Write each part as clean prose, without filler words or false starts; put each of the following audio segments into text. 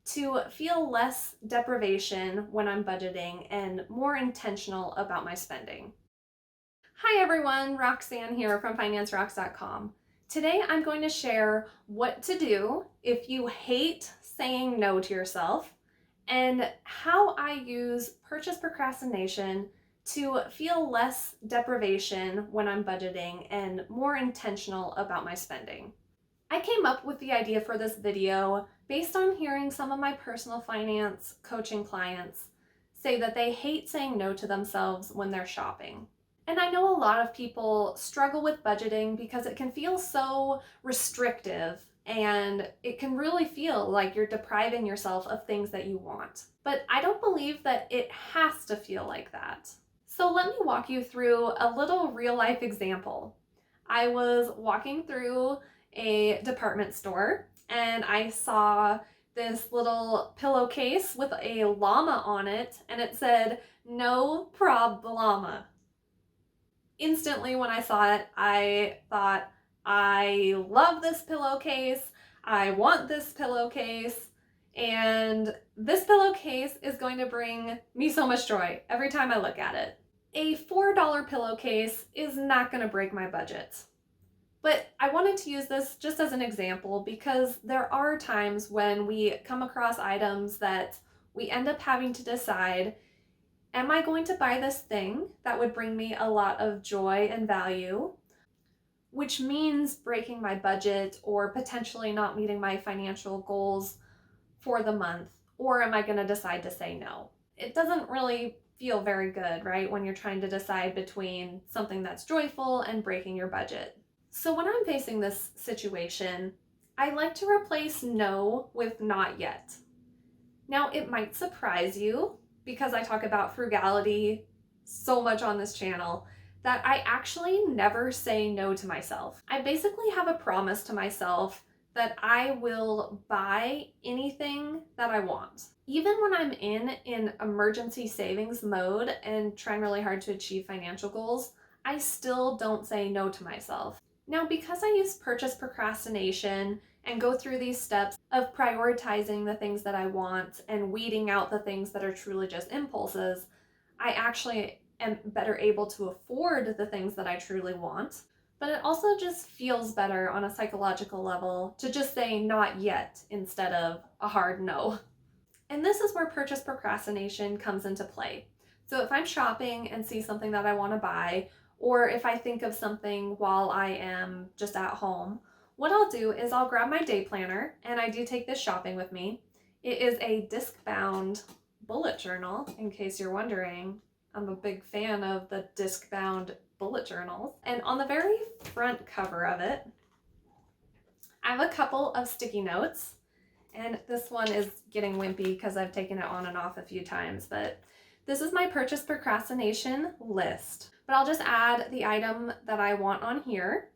to feel less deprivation when I'm budgeting and more intentional about my spending. Hi everyone, Roxanne here from FinanceRocks.com. Today I'm going to share what to do if you hate saying no to yourself and how I use purchase procrastination to feel less deprivation when I'm budgeting and more intentional about my spending. I came up with the idea for this video based on hearing some of my personal finance coaching clients say that they hate saying no to themselves when they're shopping. And I know a lot of people struggle with budgeting because it can feel so restrictive and it can really feel like you're depriving yourself of things that you want. But I don't believe that it has to feel like that. So let me walk you through a little real life example. I was walking through a department store and I saw this little pillowcase with a llama on it and it said, "No problema." Instantly when I saw it, I thought, I love this pillowcase, I want this pillowcase, and this pillowcase is going to bring me so much joy every time I look at it. A $4 pillowcase is not going to break my budget. But I wanted to use this just as an example because there are times when we come across items that we end up having to decide, am I going to buy this thing that would bring me a lot of joy and value, which means breaking my budget or potentially not meeting my financial goals for the month, or am I going to decide to say no? It doesn't really feel very good, right, when you're trying to decide between something that's joyful and breaking your budget. So when I'm facing this situation, I like to replace no with not yet. Now, it might surprise you because I talk about frugality so much on this channel that I actually never say no to myself. I basically have a promise to myself that I will buy anything that I want. Even when I'm in emergency savings mode and trying really hard to achieve financial goals, I still don't say no to myself. Now, because I use purchase procrastination and go through these steps of prioritizing the things that I want and weeding out the things that are truly just impulses, I actually am better able to afford the things that I truly want. But it also just feels better on a psychological level to just say not yet instead of a hard no. And this is where purchase procrastination comes into play. So if I'm shopping and see something that I want to buy, or if I think of something while I am just at home, what I'll do is I'll grab my day planner, and I do take this shopping with me. It is a disc-bound bullet journal, in case you're wondering. I'm a big fan of the disc-bound bullet journals. And on the very front cover of it, I have a couple of sticky notes. And this one is getting wimpy because I've taken it on and off a few times, but this is my purchase procrastination list. But I'll just add the item that I want on here,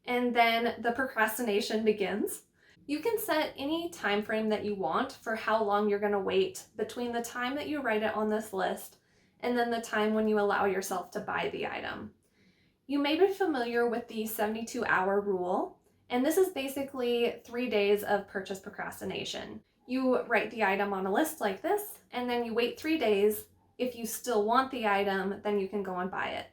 and then the procrastination begins. You can set any time frame that you want for how long you're going to wait between the time that you write it on this list and then the time when you allow yourself to buy the item. You may be familiar with the 72-hour rule, and this is basically 3 days of purchase procrastination. You write the item on a list like this, and then you wait 3 days. If you still want the item, then you can go and buy it.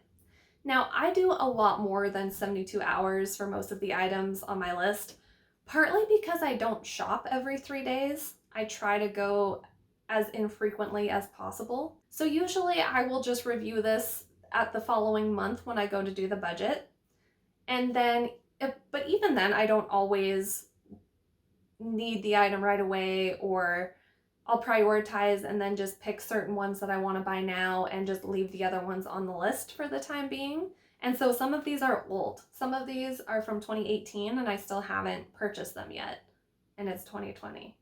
Now, I do a lot more than 72 hours for most of the items on my list, partly because I don't shop every 3 days. I try to go as infrequently as possible. So usually I will just review this at the following month when I go to do the budget. And then, but even then, I don't always need the item right away, or I'll prioritize and then just pick certain ones that I want to buy now and just leave the other ones on the list for the time being. And so some of these are old. Some of these are from 2018 and I still haven't purchased them yet. And it's 2020.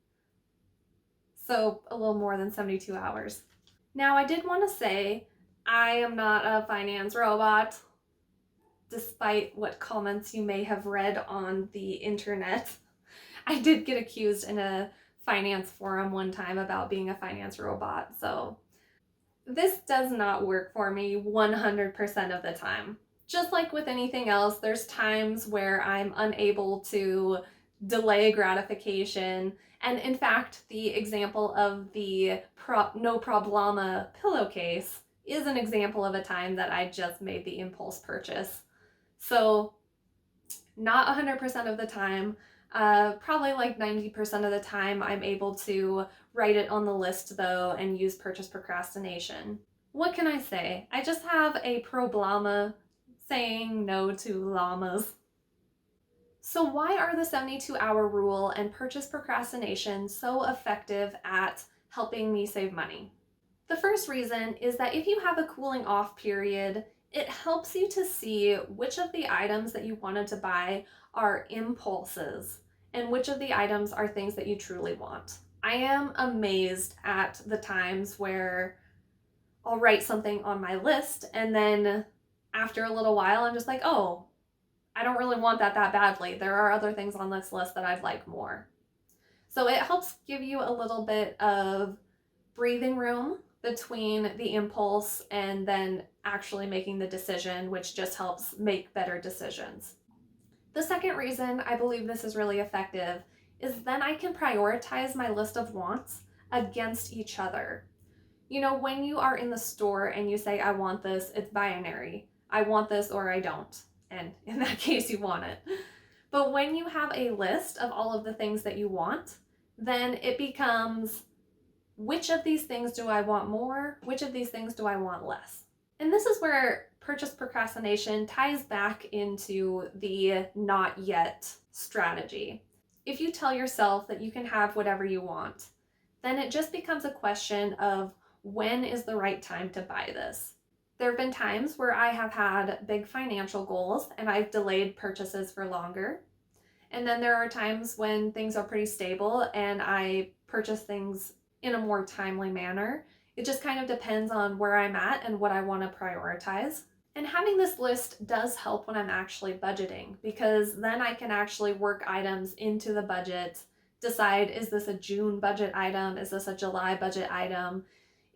So a little more than 72 hours. Now, I did want to say I am not a finance robot, despite what comments you may have read on the internet. I did get accused in a finance forum one time about being a finance robot, so this does not work for me 100% of the time. Just like with anything else, there's times where I'm unable to delay gratification. And in fact, the example of the no problema pillowcase is an example of a time that I just made the impulse purchase. So not 100% of the time, probably like 90% of the time, I'm able to write it on the list though and use purchase procrastination. What can I say? I just have a problema saying no to llamas. So why are the 72-hour rule and purchase procrastination so effective at helping me save money? The first reason is that if you have a cooling off period, it helps you to see which of the items that you wanted to buy are impulses and which of the items are things that you truly want. I am amazed at the times where I'll write something on my list and then after a little while I'm just like, oh, I don't really want that badly. There are other things on this list that I'd like more. So it helps give you a little bit of breathing room between the impulse and then actually making the decision, which just helps make better decisions. The second reason I believe this is really effective is then I can prioritize my list of wants against each other. You know, when you are in the store and you say, I want this, it's binary. I want this or I don't. And in that case, you want it. But when you have a list of all of the things that you want, then it becomes, which of these things do I want more? Which of these things do I want less? And this is where purchase procrastination ties back into the not yet strategy. If you tell yourself that you can have whatever you want, then it just becomes a question of when is the right time to buy this? There have been times where I have had big financial goals and I've delayed purchases for longer. And then there are times when things are pretty stable and I purchase things in a more timely manner. It just kind of depends on where I'm at and what I want to prioritize. And having this list does help when I'm actually budgeting, because then I can actually work items into the budget, decide, is this a June budget item? Is this a July budget item?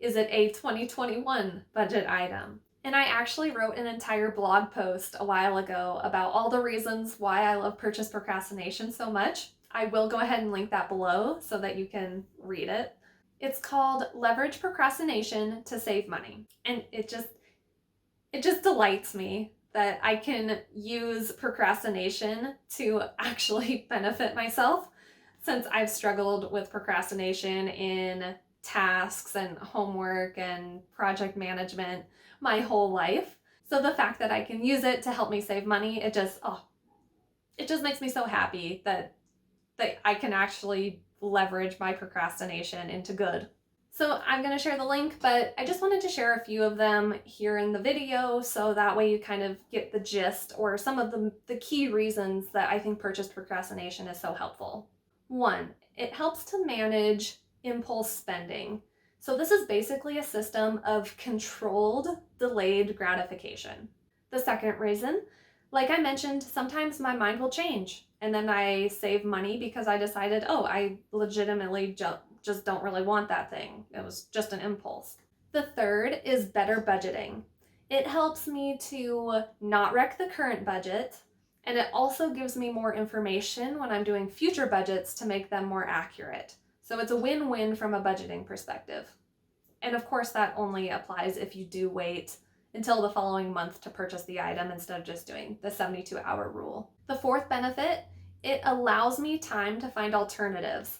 Is it a 2021 budget item? And I actually wrote an entire blog post a while ago about all the reasons why I love purchase procrastination so much. I will go ahead and link that below so that you can read it. It's called Leverage Procrastination to Save Money. And it just delights me that I can use procrastination to actually benefit myself, since I've struggled with procrastination in tasks and homework and project management my whole life. So the fact that I can use it to help me save money, it just makes me so happy that I can actually leverage my procrastination into good. So I'm going to share the link, but I just wanted to share a few of them here in the video so that way you kind of get the gist or some of the key reasons that I think purchase procrastination is so helpful. 1, it helps to manage impulse spending. So this is basically a system of controlled, delayed gratification. The second reason, like I mentioned, sometimes my mind will change and then I save money because I decided, oh, I legitimately just don't really want that thing. It was just an impulse. The third is better budgeting. It helps me to not wreck the current budget, and it also gives me more information when I'm doing future budgets to make them more accurate. So it's a win-win from a budgeting perspective. And of course, that only applies if you do wait until the following month to purchase the item instead of just doing the 72-hour rule. The fourth benefit, it allows me time to find alternatives.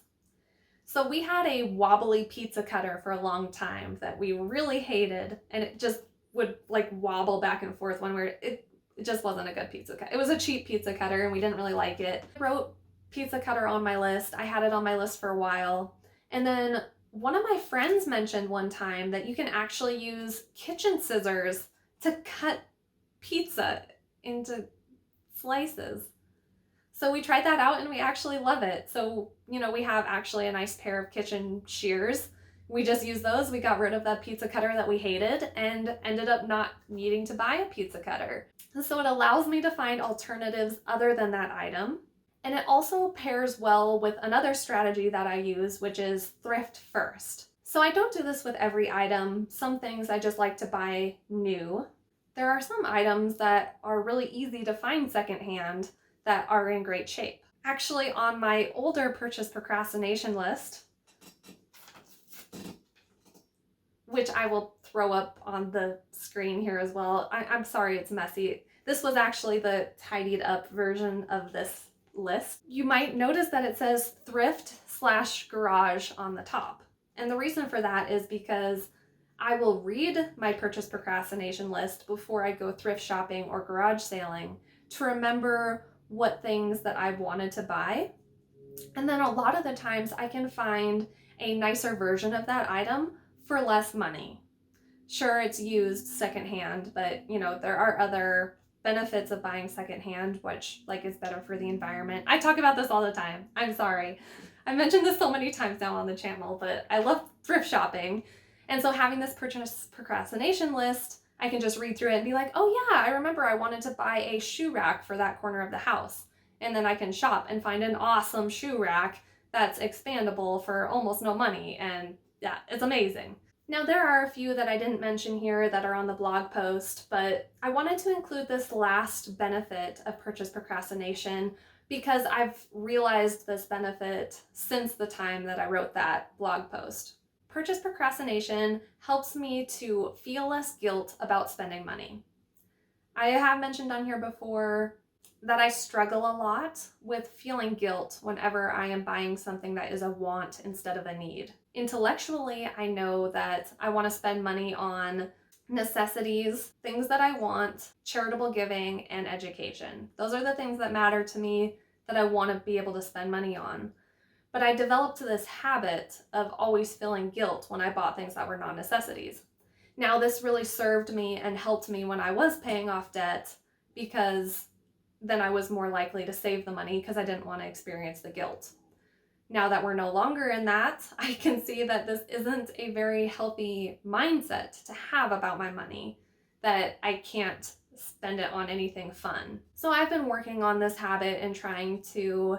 So we had a wobbly pizza cutter for a long time that we really hated, and it just would like wobble back and forth when it just wasn't a good pizza cutter. It was a cheap pizza cutter and we didn't really like it. I wrote pizza cutter on my list. I had it on my list for a while. And then one of my friends mentioned one time that you can actually use kitchen scissors to cut pizza into slices. So we tried that out and we actually love it. So, we have actually a nice pair of kitchen shears. We just used those. We got rid of that pizza cutter that we hated and ended up not needing to buy a pizza cutter. So it allows me to find alternatives other than that item. And it also pairs well with another strategy that I use, which is thrift first. So I don't do this with every item. Some things I just like to buy new. There are some items that are really easy to find secondhand that are in great shape. Actually, on my older purchase procrastination list, which I will throw up on the screen here as well. I'm sorry it's messy. This was actually the tidied up version of this list. You might notice that it says thrift/garage on the top. And the reason for that is because I will read my purchase procrastination list before I go thrift shopping or garage sailing to remember what things that I've wanted to buy. And then a lot of the times I can find a nicer version of that item for less money. Sure, it's used secondhand, but there are other benefits of buying secondhand, which is better for the environment. I talk about this all the time. I'm sorry. I mentioned this so many times now on the channel, but I love thrift shopping. And so having this purchase procrastination list, I can just read through it and be like, oh yeah, I remember I wanted to buy a shoe rack for that corner of the house. And then I can shop and find an awesome shoe rack that's expandable for almost no money. And yeah, it's amazing. Now there are a few that I didn't mention here that are on the blog post, but I wanted to include this last benefit of purchase procrastination because I've realized this benefit since the time that I wrote that blog post. Purchase procrastination helps me to feel less guilt about spending money. I have mentioned on here before that I struggle a lot with feeling guilt whenever I am buying something that is a want instead of a need. Intellectually, I know that I want to spend money on necessities, things that I want, charitable giving, and education. Those are the things that matter to me that I want to be able to spend money on. But I developed this habit of always feeling guilt when I bought things that were non-necessities. Now, this really served me and helped me when I was paying off debt because then I was more likely to save the money because I didn't want to experience the guilt. Now that we're no longer in that, I can see that this isn't a very healthy mindset to have about my money, that I can't spend it on anything fun. So I've been working on this habit and trying to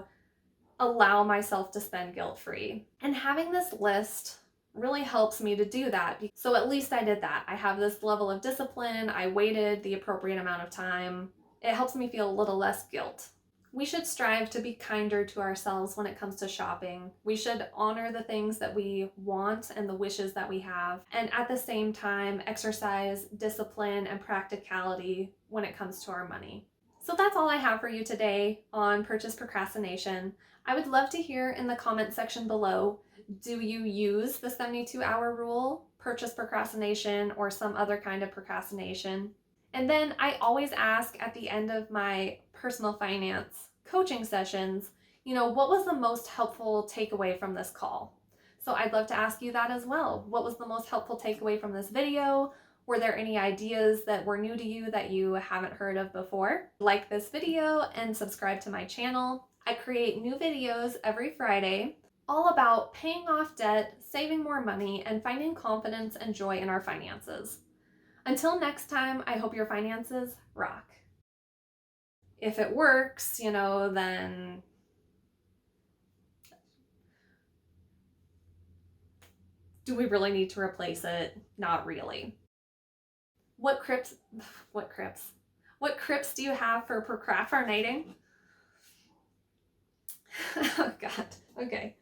allow myself to spend guilt-free. And having this list really helps me to do that. So at least I did that. I have this level of discipline. I waited the appropriate amount of time. It helps me feel a little less guilt. We should strive to be kinder to ourselves when it comes to shopping. We should honor the things that we want and the wishes that we have, and at the same time exercise discipline and practicality when it comes to our money. So that's all I have for you today on purchase procrastination. I would love to hear in the comment section below, do you use the 72-hour rule, purchase procrastination, or some other kind of procrastination? And then I always ask at the end of my personal finance coaching sessions, what was the most helpful takeaway from this call? So I'd love to ask you that as well. What was the most helpful takeaway from this video? Were there any ideas that were new to you that you haven't heard of before? Like this video and subscribe to my channel. I create new videos every Friday, all about paying off debt, saving more money, and finding confidence and joy in our finances. Until next time, I hope your finances rock. If it works, then do we really need to replace it? Not really. What crips do you have for procrastinating? Oh God, okay.